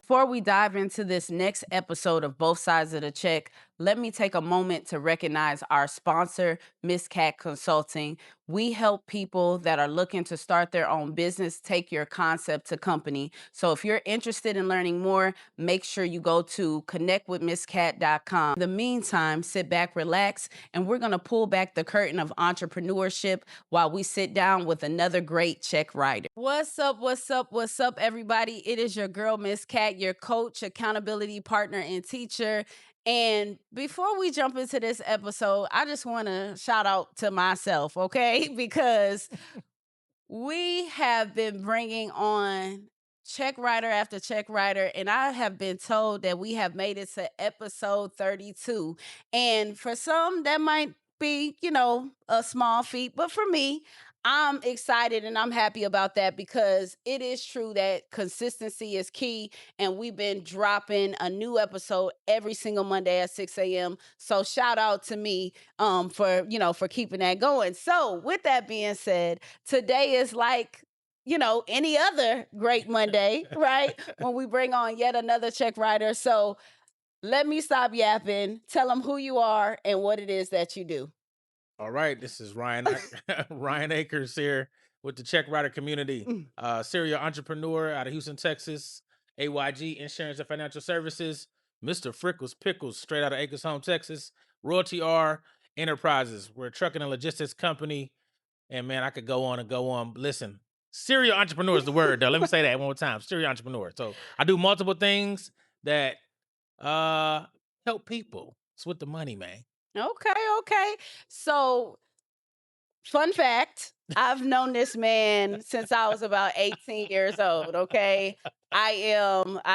Before we dive into this next episode of Both Sides of the Check, let me take a moment to recognize our sponsor, 𝐬𝐿 Consulting. We help people that are looking to start their own business take your concept to company. So if you're interested in learning more, make sure you go to connectwithmisscat.com. In the meantime, sit back, relax, and we're going to pull back the curtain of entrepreneurship while we sit down with another great check writer. What's up, everybody? It is your girl, 𝐬𝐿, your coach, accountability partner, and teacher. And before we jump into this episode, I just want to shout out to myself, okay? Because we have been bringing on check writer after check writer, and I have been told that we have made it to episode 32. And for some, that might be, a small feat, but for me, I'm excited and I'm happy about that because it is true that consistency is key, and we've been dropping a new episode every single Monday at 6 a.m. So shout out to me for keeping that going. So with that being said, today is like any other great Monday, right? When we bring on yet another check writer. So let me stop yapping. Tell them who you are and what it is that you do. All right, this is Ryan Ryan Akers here with the check writer community. Serial entrepreneur out of Houston, Texas. AYG Insurance and Financial Services. Mr. Frickles Pickles, straight out of Acres Home, Texas. Royalty R Enterprises. We're a trucking and logistics company. And man, I could go on and go on. Listen, serial entrepreneur is the word, though. Let me say that one more time. Serial entrepreneur. So I do multiple things that help people. It's with the money, man. Okay. So, fun fact, I've known this man since I was about 18 years old, okay? I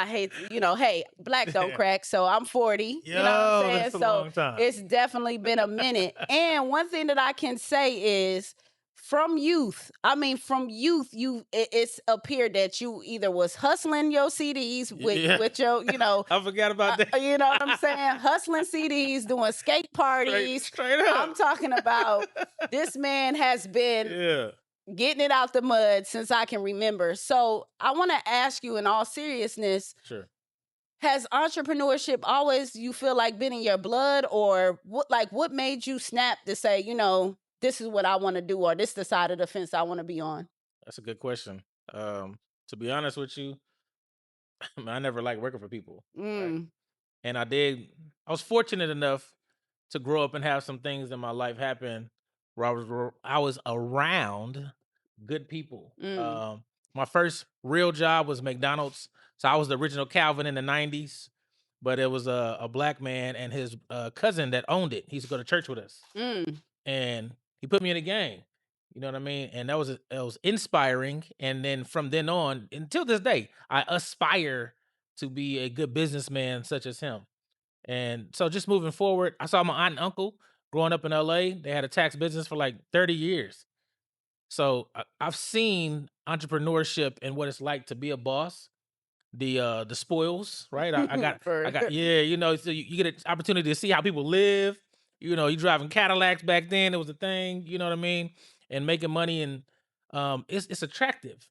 hate, hey, black don't crack, so I'm 40, you know what I'm saying? That's a So long time. it's definitely been a minute. And one thing that I can say is from youth, it's appeared that you either was hustling your CDs with your, I forgot about that. you know what I'm saying? Hustling CDs, doing skate parties. Straight up. I'm talking about this man has been getting it out the mud since I can remember. So I want to ask you in all seriousness, Sure. has entrepreneurship always, you feel like, been in your blood, or what made you snap to say, this is what I want to do, or this is the side of the fence I want to be on? That's a good question. To be honest with you, I never liked working for people. Right? And I was fortunate enough to grow up and have some things in my life happen where I was around good people. My first real job was McDonald's. So I was the original Calvin in the 90s, but it was a black man and his cousin that owned it. He used to go to church with us. And he put me in the game. You know what I mean? And it was inspiring. And then from then on, until this day, I aspire to be a good businessman such as him. And so just moving forward, I saw my aunt and uncle growing up in LA. They had a tax business for like 30 years. So I've seen entrepreneurship and what it's like to be a boss. The spoils, right? I got, so you get an opportunity to see how people live. You driving Cadillacs back then. It was a thing, you know what I mean? And making money, and it's attractive.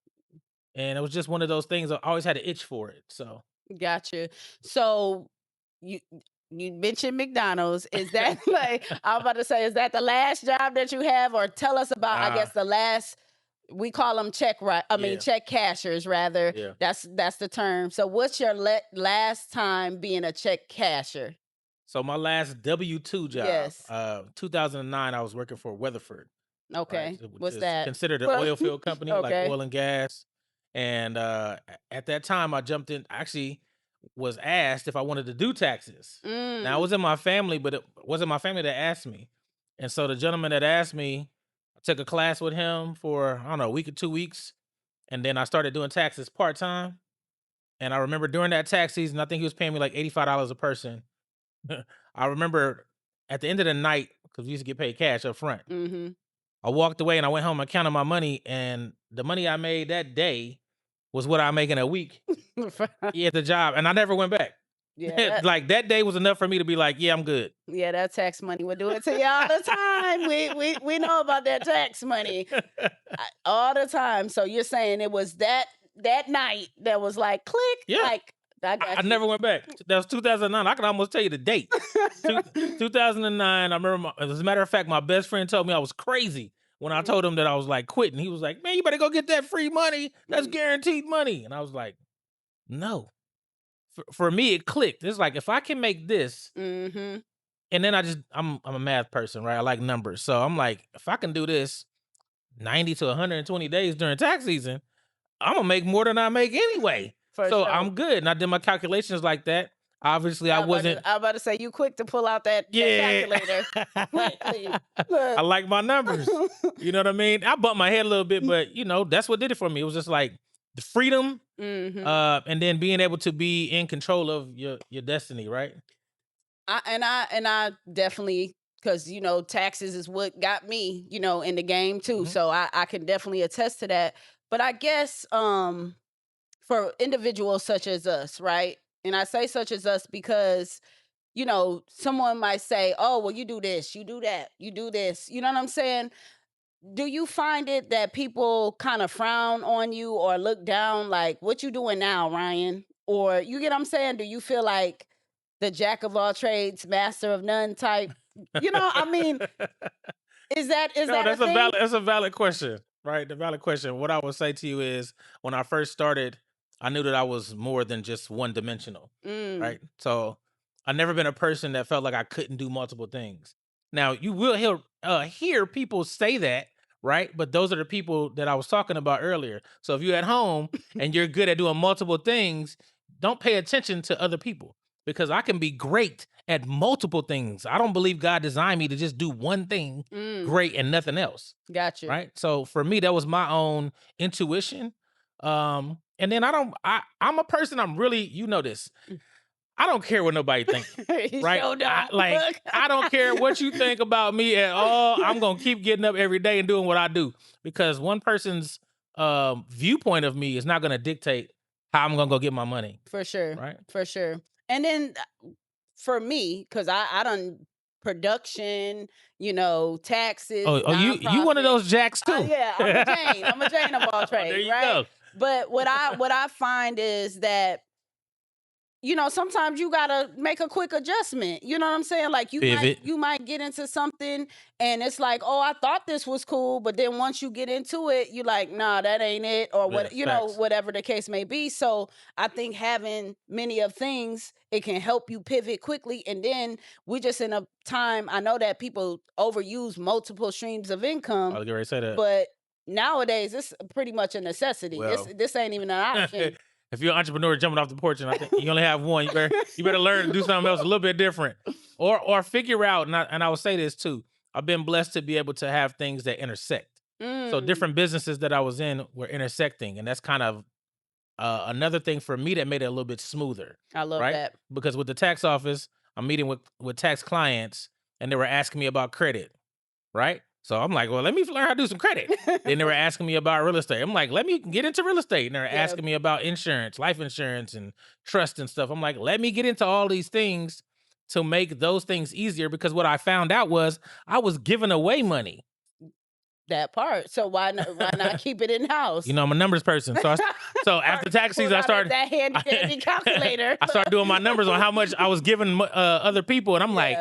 And it was just one of those things. I always had an itch for it. So Gotcha. So you mentioned McDonald's. Is that I'm about to say, is that the last job that you have, or tell us about I guess the last? We call them check cashers rather. Yeah. That's the term. So what's your last time being a check casher? So my last W-2 job, Yes. 2009, I was working for Weatherford. Okay. Right, What's is that? considered an oil field company, like Okay. oil and gas. And at that time, I jumped in. Actually, was asked if I wanted to do taxes. Now, it was in my family, but it wasn't my family that asked me. And so the gentleman that asked me, I took a class with him for, I don't know, a week or 2 weeks. And then I started doing taxes part-time. And I remember during that tax season, I think he was paying me like $85 a person. I remember at the end of the night, because we used to get paid cash up front. I walked away and I went home and counted my money, and the money I made that day was what I make in a week. At the job, and I never went back. Yeah. Like that day was enough for me to be like, yeah, I'm good. Yeah, that tax money will do it to you all the time. We know about that tax money all the time. So you're saying it was that night that was like click, like I got I you. never went back. That was 2009. I can almost tell you the date. 2009. I remember. As a matter of fact, my best friend told me I was crazy when I told him that I was like quitting. He was like, "Man, you better go get that free money. That's guaranteed money." And I was like, "No." For me, it clicked. It's like if I can make this, Mm-hmm. and then I'm a math person, right? I like numbers, so I'm like, if I can do this 90 to 120 days during tax season, I'm gonna make more than I make anyway. For So sure. I'm good. And I did my calculations like that. Obviously, I wasn't. I was about to say you quick to pull out that Yeah. calculator quickly. I like my numbers. You know what I mean? I bumped my head a little bit, but that's what did it for me. It was just like the freedom, Mm-hmm. and then being able to be in control of your destiny, right? I definitely, because taxes is what got me in the game too. So I can definitely attest to that. But I guess for individuals such as us, right? And I say such as us because someone might say, "Oh, well, you do this, you do that, you do this." You know what I'm saying? Do you find it that people kind of frown on you or look down, like, "What you doing now, Ryan?" Or you get what I'm saying? Do you feel like the jack of all trades, master of none type? I mean, is that No, a that's a thing? valid question, right? The valid question. What I would say to you is, when I first started, I knew that I was more than just one dimensional, right? So I never been a person that felt like I couldn't do multiple things. Now you will hear people say that, right? But those are the people that I was talking about earlier. So if you're at home and you're good at doing multiple things, don't pay attention to other people, because I can be great at multiple things. I don't believe God designed me to just do one thing great and nothing else. Got you. Right. So for me, that was my own intuition. And then I'm a person, I'm really, this. I don't care what nobody thinks. Right. Show don't. I don't care what you think about me at all. I'm gonna keep getting up every day and doing what I do, because one person's viewpoint of me is not gonna dictate how I'm gonna go get my money. For sure. Right. For sure. And then for me, because I done production, taxes. Oh, you one of those jacks too. Yeah, I'm a Jane. I'm a Jane of all trades, There you right? go. But what I find is that sometimes you gotta make a quick adjustment. You know what I'm saying? Like you might get into something and it's like, oh, I thought this was cool, but then once you get into it, you're like, nah, that ain't it, or what, Facts. whatever the case may be. So I think having many of things, it can help you pivot quickly. And then we just in a time, I know that people overuse multiple streams of income. I was ready to say that. But nowadays, it's pretty much a necessity. Well, this ain't even an option. If you're an entrepreneur jumping off the porch and I think you only have one, you better learn to do something else a little bit different, or figure out. And I will say this too. I've been blessed to be able to have things that intersect. So different businesses that I was in were intersecting, and that's kind of another thing for me that made it a little bit smoother. I love right? that. Because with the tax office, I'm meeting with tax clients, and they were asking me about credit, right? So I'm like, well, let me learn how to do some credit. Then they were asking me about real estate. I'm like, let me get into real estate. And they're asking me about insurance, life insurance, and trust and stuff. I'm like, let me get into all these things to make those things easier, because what I found out was I was giving away money. That part. So why not keep it in house? I'm a numbers person. So after tax season, I started that handy calculator. I started doing my numbers on how much I was giving other people, and I'm like,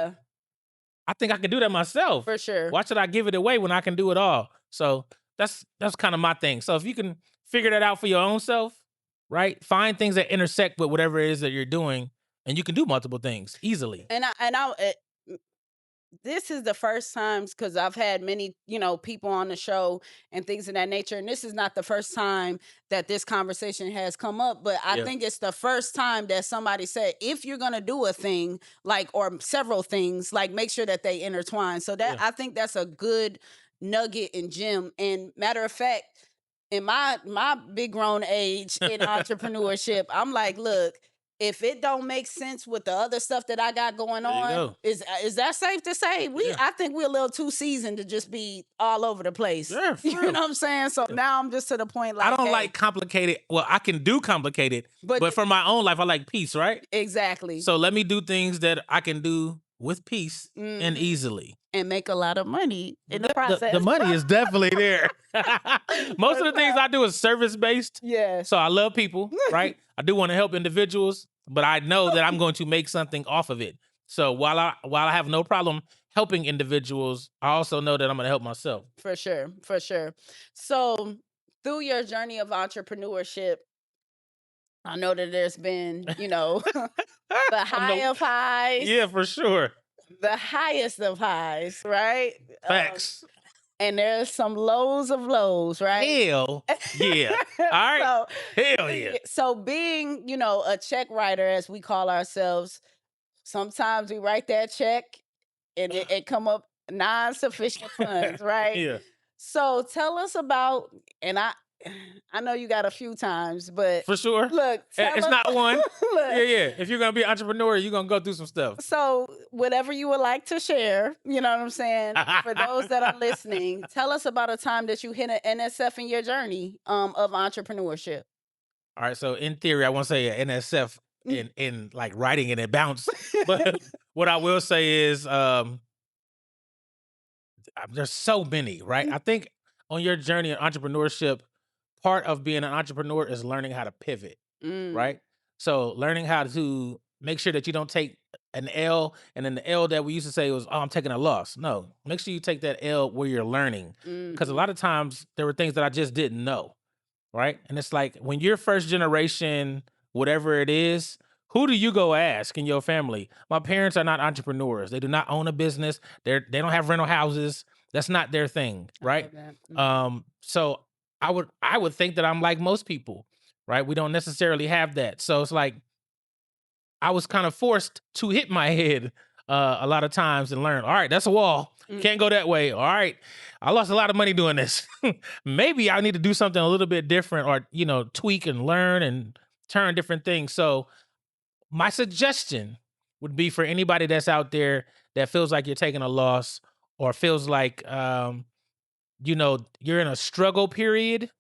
I think I can do that myself. For sure. Why should I give it away when I can do it all? So that's kind of my thing. So if you can figure that out for your own self, right? Find things that intersect with whatever it is that you're doing, and you can do multiple things easily. And this is the first times, because I've had many, people on the show and things of that nature. And this is not the first time that this conversation has come up, but I think it's the first time that somebody said, if you're going to do a thing, like, or several things, like, make sure that they intertwine. So that I think that's a good nugget and gem. And matter of fact, in my big grown age in entrepreneurship, I'm like, look, if it don't make sense with the other stuff that I got going on, is that safe to say? I think we're a little too seasoned to just be all over the place. Yeah, you know what I'm saying? So now I'm just to the point, like, I don't like complicated. Well, I can do complicated, but for my own life, I like peace, right? Exactly. So let me do things that I can do with peace and easily. and make a lot of money in the The process. money is definitely there. Most of the things I do is service-based. Yes. So I love people, right? I do want to help individuals, but I know that I'm going to make something off of it. So while I have no problem helping individuals, I also know that I'm going to help myself. For sure. For sure. So through your journey of entrepreneurship, I know that there's been, the high of highs. Yeah, for sure. The highest of highs, right? Facts. And there's some lows of lows, right? Hell yeah. All right. So, hell yeah. So being, a check writer, as we call ourselves, sometimes we write that check and it come up non-sufficient funds, right? Yeah. So tell us about, and I know you got a few times, but for sure. Look, it's not one. Look, yeah. If you're gonna be an entrepreneur, you're gonna go through some stuff. So whatever you would like to share, you know what I'm saying? For those that are listening, tell us about a time that you hit an NSF in your journey of entrepreneurship. All right. So in theory, I won't say an NSF in like writing and it bounced. But what I will say is there's so many, right? I think on your journey in entrepreneurship, part of being an entrepreneur is learning how to pivot, right? So learning how to make sure that you don't take an L, and then the L that we used to say was, oh, I'm taking a loss. No, make sure you take that L where you're learning. Because a lot of times there were things that I just didn't know, right? And it's like when you're first generation, whatever it is, who do you go ask in your family? My parents are not entrepreneurs. They do not own a business. They don't have rental houses. That's not their thing, right? So I would think that I'm like most people, right? We don't necessarily have that. So it's like I was kind of forced to hit my head a lot of times and learn, all right, that's a wall. Can't go that way. All right. I lost a lot of money doing this. Maybe I need to do something a little bit different or, tweak and learn and turn different things. So my suggestion would be for anybody that's out there that feels like you're taking a loss or feels like, you're in a struggle period.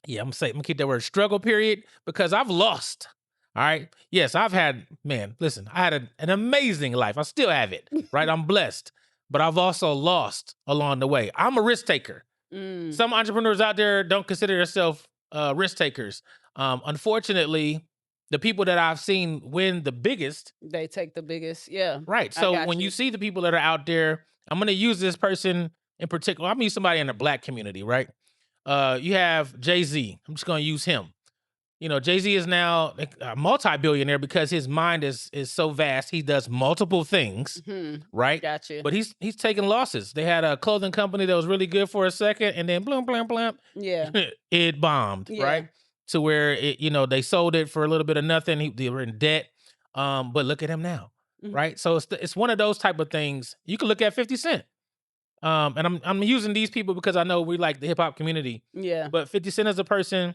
Yeah, I'm gonna keep that word struggle period because I've lost. All right. Yes, I had an amazing life. I still have it, right? I'm blessed, but I've also lost along the way. I'm a risk taker. Some entrepreneurs out there don't consider themselves risk takers. Unfortunately, the people that I've seen win the biggest, they take the biggest. Yeah. Right. So when you see the people that are out there, I'm going to use this person in particular. I'm going to use somebody in the Black community, right? You have Jay-Z. I'm just going to use him. Jay-Z is now a multi-billionaire because his mind is so vast. He does multiple things, right? Gotcha. But he's taking losses. They had a clothing company that was really good for a second, and then blam, blam, blam. Yeah. It bombed, right? To where they sold it for a little bit of nothing. They were in debt. But look at him now, right? So it's one of those type of things. You can look at 50 Cent. And I'm using these people because I know we like the hip hop community. Yeah. But 50 Cent is a person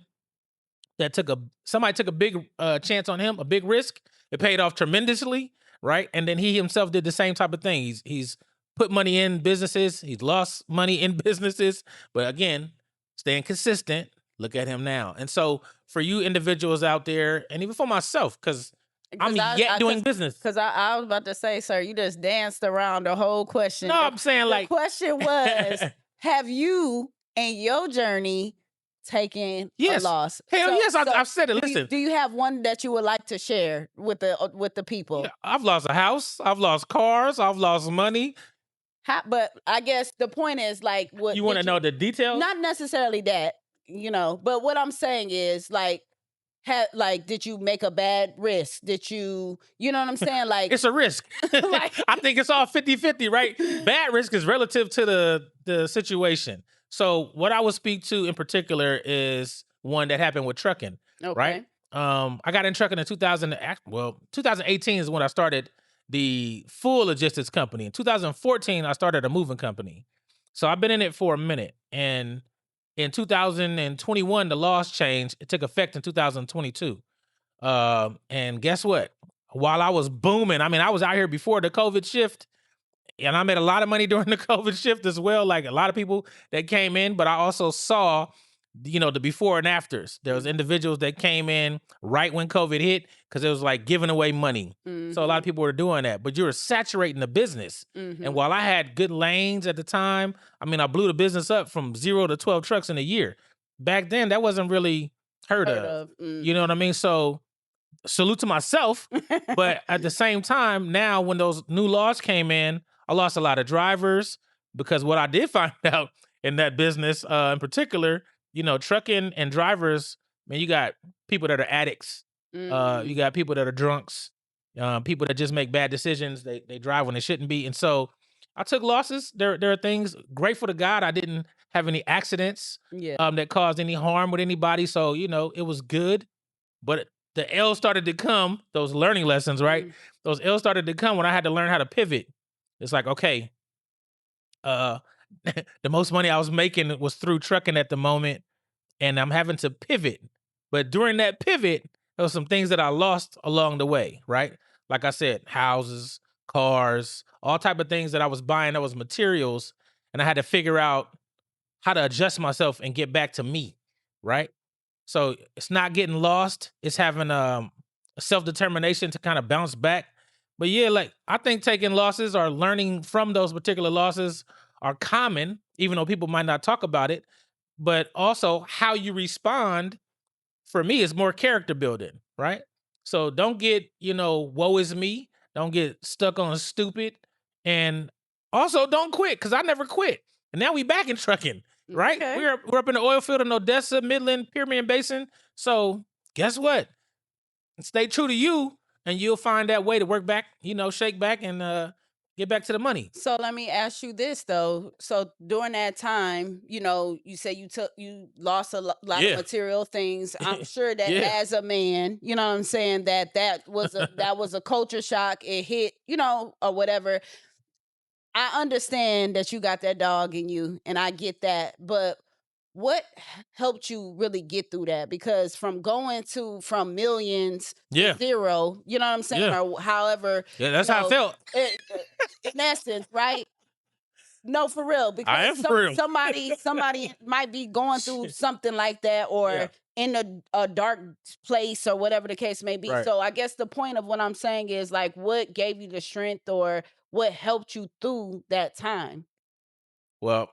that somebody took a big chance on him, a big risk. It paid off tremendously, right? And then he himself did the same type of thing. He's put money in businesses. He's lost money in businesses. But again, staying consistent. Look at him now. And so for you individuals out there, and even for myself, because I'm doing business. Because I was about to say, sir, you just danced around the whole question. No, I'm saying the question was, have you in your journey taken a loss? Hell yes, I've said it. Listen. Do you have one that you would like to share with the people? Yeah, I've lost a house. I've lost cars. I've lost money. But I guess the point is like, what you want to know the details? Not necessarily that, but what I'm saying is like, did you make a bad risk? Did you know what I'm saying? Like, it's a risk. I think it's all 50-50, right? Bad risk is relative to the situation. So what I would speak to in particular is one that happened with trucking, right? I got in trucking in 2018 is when I started the full logistics company. In 2014, I started a moving company. So I've been in it for a minute. And in 2021, the laws changed. It took effect in 2022. And guess what? While I was booming, I was out here before the COVID shift, and I made a lot of money during the COVID shift as well, like a lot of people that came in. But I also saw the before and afters. There was individuals that came in right when COVID hit because it was like giving away money. So a lot of people were doing that, but you were saturating the business. And while I had good lanes at the time, I mean, I blew the business up from 0 to 12 trucks in a year. Back then, that wasn't really heard of. You know what I mean? So salute to myself. But at the same time, now when those new laws came in, I lost a lot of drivers because what I did find out in that business, in particular, trucking and drivers, man, you got people that are addicts. You got people that are drunks, people that just make bad decisions. They drive when they shouldn't be. And so I took losses. There are things, grateful to God, I didn't have any accidents that caused any harm with anybody. So, it was good. But the L started to come, those learning lessons, right? Those L started to come when I had to learn how to pivot. It's like, okay, the most money I was making was through trucking at the moment, and I'm having to pivot. But during that pivot, there was some things that I lost along the way, right? Like I said, houses, cars, all type of things that I was buying that was materials, and I had to figure out how to adjust myself and get back to me, right? So it's not getting lost. It's having a self-determination to kind of bounce back. But yeah, like I think taking losses or learning from those particular losses are common, even though people might not talk about it. But also how you respond, for me, is more character building, right? So don't get, woe is me. Don't get stuck on stupid. And also don't quit, because I never quit. And now we back in trucking, right? Okay. We're up in the oil field in Odessa, Midland, Permian Basin. So guess what? Stay true to you, and you'll find that way to work back, shake back and get back to the money. So let me ask you this though. So during that time, you say you lost a lot of material things. I'm sure that as a man, you know what I'm saying, that was a culture shock. It hit, or whatever. I understand that you got that dog in you, and I get that. But what helped you really get through that? Because from from millions to zero, you know what I'm saying? Or however. Yeah, that's how I felt. In essence, right? No, for real. I am Because for real. somebody might be going through something like that, or in a dark place, or whatever the case may be. Right. So I guess the point of what I'm saying is, like, what gave you the strength, or what helped you through that time? Well,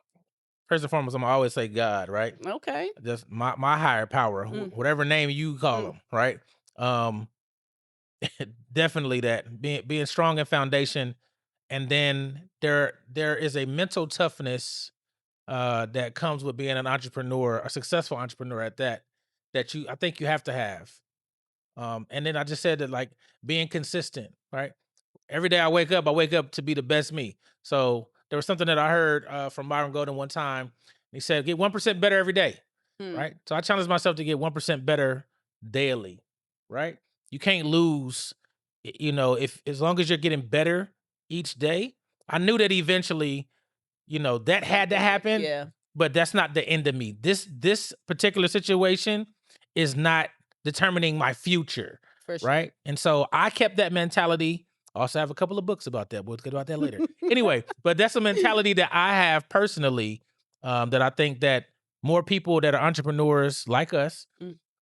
first and foremost, I'm gonna always say God, right? Okay. Just my higher power, whatever name you call him, right? Definitely that being strong in foundation, and then there is a mental toughness that comes with being an entrepreneur, a successful entrepreneur at that I think you have to have. And then I just said that, like, being consistent, right? Every day I wake up to be the best me. So there was something that I heard from Byron Golden one time. He said, get 1% better every day, right? So I challenged myself to get 1% better daily, right? You can't lose, if as long as you're getting better each day. I knew that eventually, that had to happen. Yeah. But that's not the end of me. This particular situation is not determining my future, For sure. right? And so I kept that mentality. I also have a couple of books about that. We'll get about that later. Anyway, but that's a mentality that I have personally, that I think that more people that are entrepreneurs like us,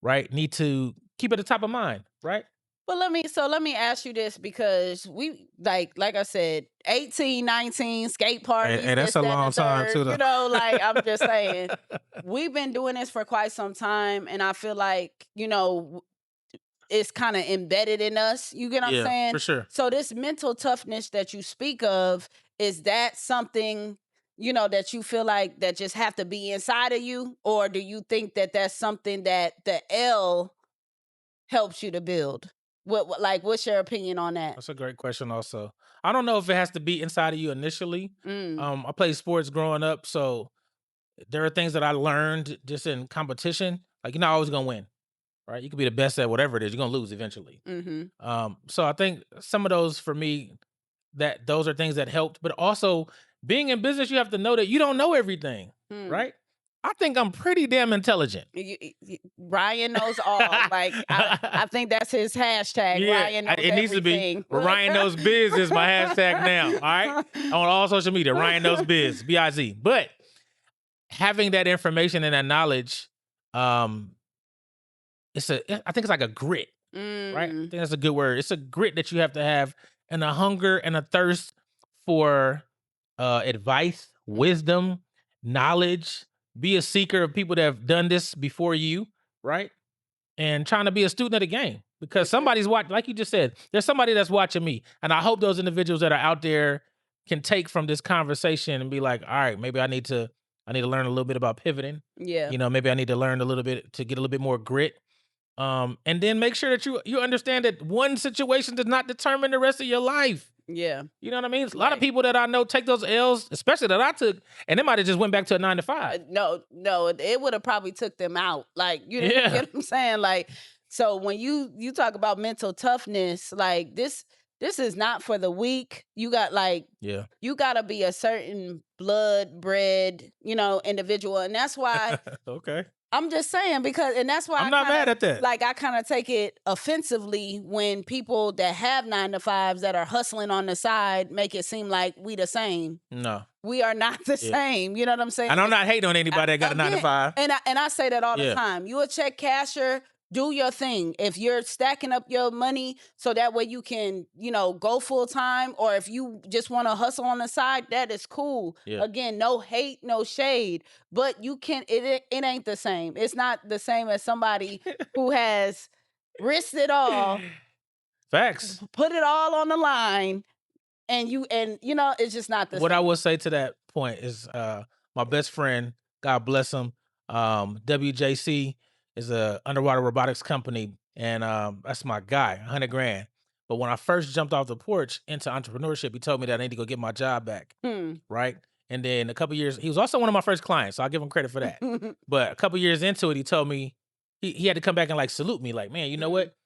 right, need to keep at the top of mind, right? But let me ask you this, because we like I said, 18, 19, skate parties. And that's this, a that, long and the time third. too, though. Like, I'm just saying, we've been doing this for quite some time, and I feel like, it's kind of embedded in us. You get what I'm saying? For sure. So this mental toughness that you speak of, is that something, that you feel like that just have to be inside of you? Or do you think that that's something that the L helps you to build? What's your opinion on that? That's a great question also. I don't know if it has to be inside of you initially. I played sports growing up, so there are things that I learned just in competition. Like, you're not always going to win, right? You could be the best at whatever it is. You're going to lose eventually. So I think some of those, for me, that those are things that helped. But also, being in business, you have to know that you don't know everything, right? I think I'm pretty damn intelligent. Ryan knows all. Like, I think that's his hashtag. Yeah, Ryan knows it needs everything. to be. Ryan knows biz is my hashtag now. All right, on all social media, Ryan knows biz, BIZ. But having that information and that knowledge um, I think it's like a grit, right? I think that's a good word. It's a grit that you have to have, and a hunger and a thirst for advice, wisdom, knowledge. Be a seeker of people that have done this before you, right? And trying to be a student of the game, because somebody's watching, like you just said, there's somebody that's watching me. And I hope those individuals that are out there can take from this conversation and be like, all right, maybe I need to learn a little bit about pivoting. Yeah. Maybe I need to learn a little bit to get a little bit more grit. And then make sure that you understand that one situation does not determine the rest of your life. Yeah. You know what I mean? A lot of people that I know take those L's, especially that I took, and they might have just went back to a 9 to 5. No, it would have probably took them out. Like, you get what I'm saying? Like, so when you talk about mental toughness, like this is not for the weak. You got you got to be a certain blood bred, individual. And that's why Okay. I'm just saying, because, and that's why I'm not mad at that. Like, I kind of take it offensively when people that have 9 to 5s that are hustling on the side make it seem like we the same. No, we are not the same. You know what I'm saying? And I'm not hating on anybody that got a 9 to 5. And I say that all the time. You a check casher, do your thing. If you're stacking up your money so that way you can, go full time, or if you just want to hustle on the side, that is cool. Yeah. Again, no hate, no shade, but you can. It ain't the same. It's not the same as somebody who has risked it all. Facts. Put it all on the line, and it's just not the same. What I will say to that point is, my best friend, God bless him, WJC, is a underwater robotics company, and that's my guy, $100,000. But when I first jumped off the porch into entrepreneurship, he told me that I need to go get my job back, right? And then a couple years, he was also one of my first clients, so I'll give him credit for that. But a couple years into it, he told me he had to come back and salute me, like, man, you know what?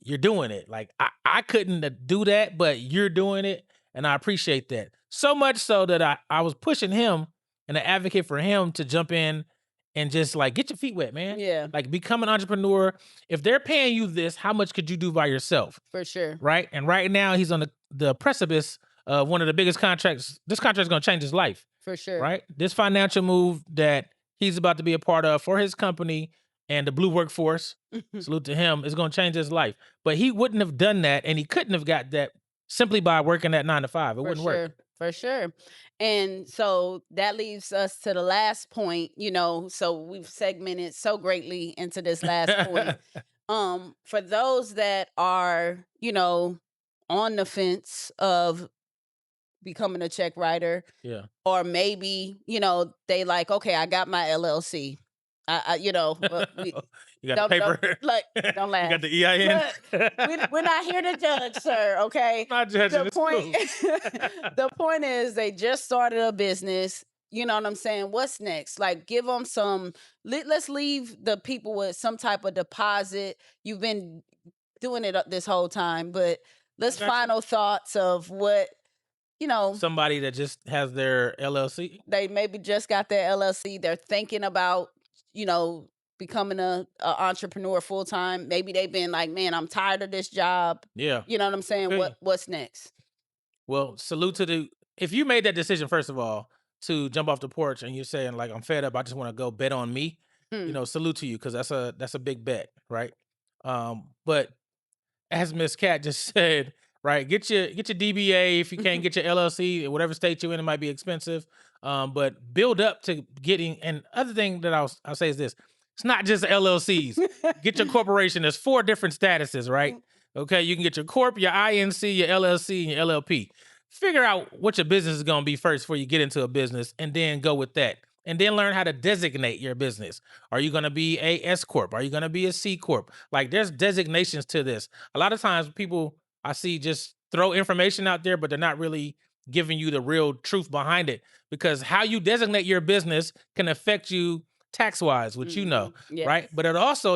You're doing it. Like, I couldn't do that, but you're doing it, and I appreciate that. So much so that I was pushing him and an advocate for him to jump in and just get your feet wet, man. Yeah. Like, become an entrepreneur. If they're paying you this, how much could you do by yourself? For sure. Right? And right now he's on the precipice of one of the biggest contracts. This contract's going to change his life. For sure. Right? This financial move that he's about to be a part of for his company and the blue workforce, salute to him, is going to change his life. But he wouldn't have done that, and he couldn't have got that simply by working that 9 to 5. It wouldn't work. For sure. And so that leaves us to the last point, so we've segmented so greatly into this last point. For those that are, on the fence of becoming a check writer, or maybe, they okay, I got my LLC. You got the paper. Don't laugh. You got the EIN. We're not here to judge, sir. Okay. I'm not judging. The point is, they just started a business. You know what I'm saying? What's next? Like, give them some. Let's leave the people with some type of deposit. You've been doing it this whole time, but let's final thoughts of what. Somebody that just has their LLC. They maybe just got their LLC. They're thinking about becoming a entrepreneur full time. Maybe they've been like, man, I'm tired of this job. Yeah. You know what I'm saying? Okay. What's next? Well, salute to if you made that decision, first of all, to jump off the porch and you're saying, like, I'm fed up, I just want to go bet on me, salute to you, because that's a big bet, right? But as Miss Cat just said, right, get your DBA. If you can't get your LLC in whatever state you're in, it might be expensive. But build up to getting. And other thing that I'll say is this: it's not just LLCs. Get your corporation. There's 4 different statuses, right? Okay, you can get your corp, your INC, your LLC, and your LLP. Figure out what your business is going to be first before you get into a business, and then go with that. And then learn how to designate your business. Are you going to be a S corp? Are you going to be a C corp? Like, there's designations to this. A lot of times people I see just throw information out there, but they're not really giving you the real truth behind it, because how you designate your business can affect you tax-wise, which yes. right? But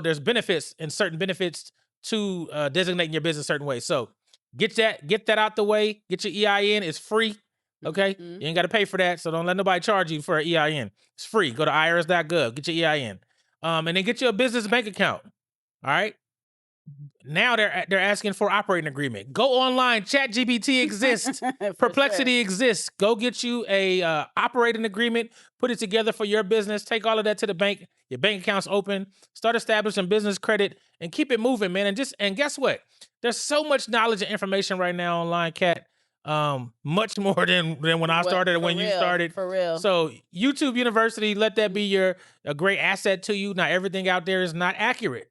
there's benefits and certain benefits to designating your business a certain way. So get that out the way. Get your EIN. It's free. Okay? You ain't got to pay for that, so don't let nobody charge you for an EIN. It's free. Go to _IRS.gov. Get your EIN. And then get you a business bank account. All right? Now they're asking for operating agreement. Go online. ChatGPT exists. Perplexity exists. Go get you a operating agreement. Put it together for your business. Take all of that to the bank. Your bank account's open. Start establishing business credit and keep it moving, man. And guess what? There's so much knowledge and information right now online, Kat. Much more than when I started and when you started. For real. So YouTube University, let that be a great asset to you. Not everything out there is not accurate.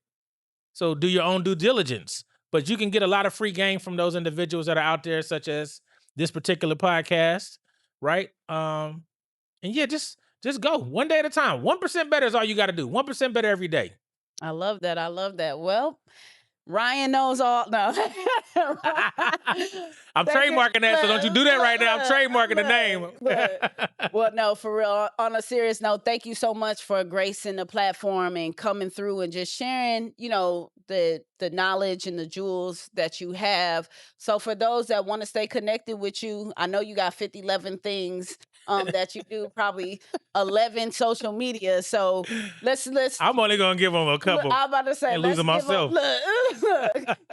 So do your own due diligence. But you can get a lot of free game from those individuals that are out there, such as this particular podcast, right? And yeah, just go one day at a time. 1% better is all you got to do. 1% better every day. I love that. I love that. Well, Ryan knows all. No, I'm trademarking that, so don't you do that right now. I'm trademarking the name. Well, no, for real. On a serious note, thank you so much for gracing the platform and coming through and just sharing, the knowledge and the jewels that you have. So for those that want to stay connected with you, I know you got 11 things that you do, probably 11 social media. So let's. I'm only gonna give them a couple. I'm about to say, and losing myself.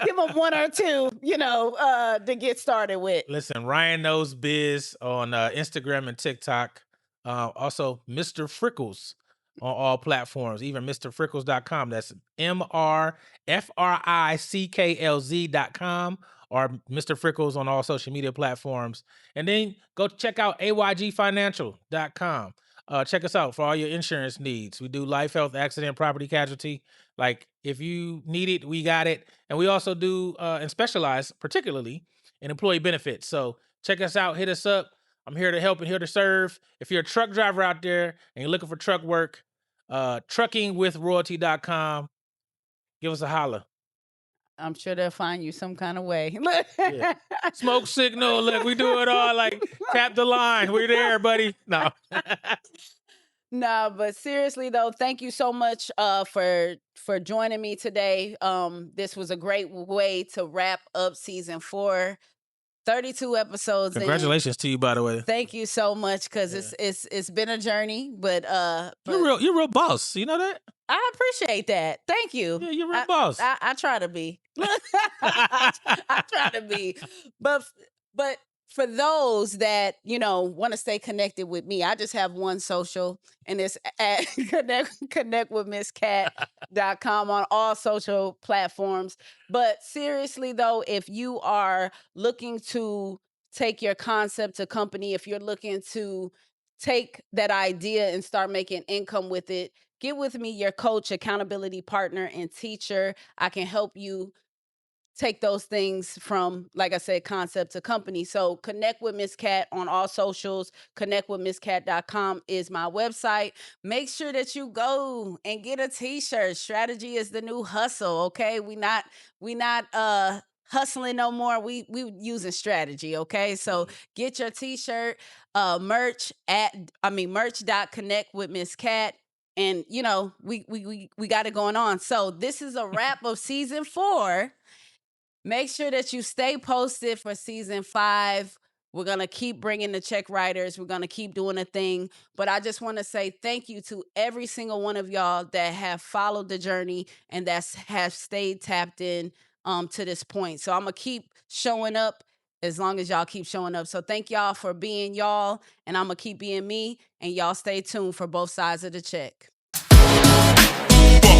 Give them one or two, to get started with. Listen, Ryan Knows Biz on Instagram and TikTok. Also, Mr. Frickles on all platforms, even MrFrickles.com. That's MrFrickLZ.com or Mr. Frickles on all social media platforms. And then go check out AYGFinancial.com. Check us out for all your insurance needs. We do life, health, accident, property, casualty. Like if you need it, we got it. And we also do and specialize particularly in employee benefits. So check us out, hit us up. I'm here to help and here to serve. If you're a truck driver out there and you're looking for truck work, truckingwithroyalty.com. Give us a holler. I'm sure they'll find you some kind of way. Yeah. Smoke signal. Look, we do it all. Like tap the line. We're there, buddy. No. No, but seriously though, thank you so much for joining me today. This was a great way to wrap up season 4. 32 episodes. Congratulations to you, by the way. Thank you so much, because it's been a journey, but you're real boss. You know that? I appreciate that. Thank you. Yeah, you're real boss. I try to be. I try to be. But for those that, want to stay connected with me, I just have one social, and it's at connectwithmisskat.com on all social platforms. But seriously, though, if you are looking to take your concept to company, if you're looking to take that idea and start making income with it, get with me, your coach, accountability partner, and teacher. I can help you take those things from, like I said, concept to company. So connect with Miss Kat on all socials. Connectwithmisskat.com is my website. Make sure that you go and get a t-shirt. Strategy is the new hustle. Okay. We not hustling no more. We using strategy. Okay. So get your t-shirt, merch.connectwithmisskat. And we got it going on. So this is a wrap of season 4. Make sure that you stay posted for season 5. We're going to keep bringing the check writers. We're going to keep doing a thing. But I just want to say thank you to every single one of y'all that have followed the journey and that have stayed tapped in to this point. So I'm going to keep showing up as long as y'all keep showing up. So thank y'all for being y'all, and I'm going to keep being me. And y'all stay tuned for both sides of the check. We'll be right back.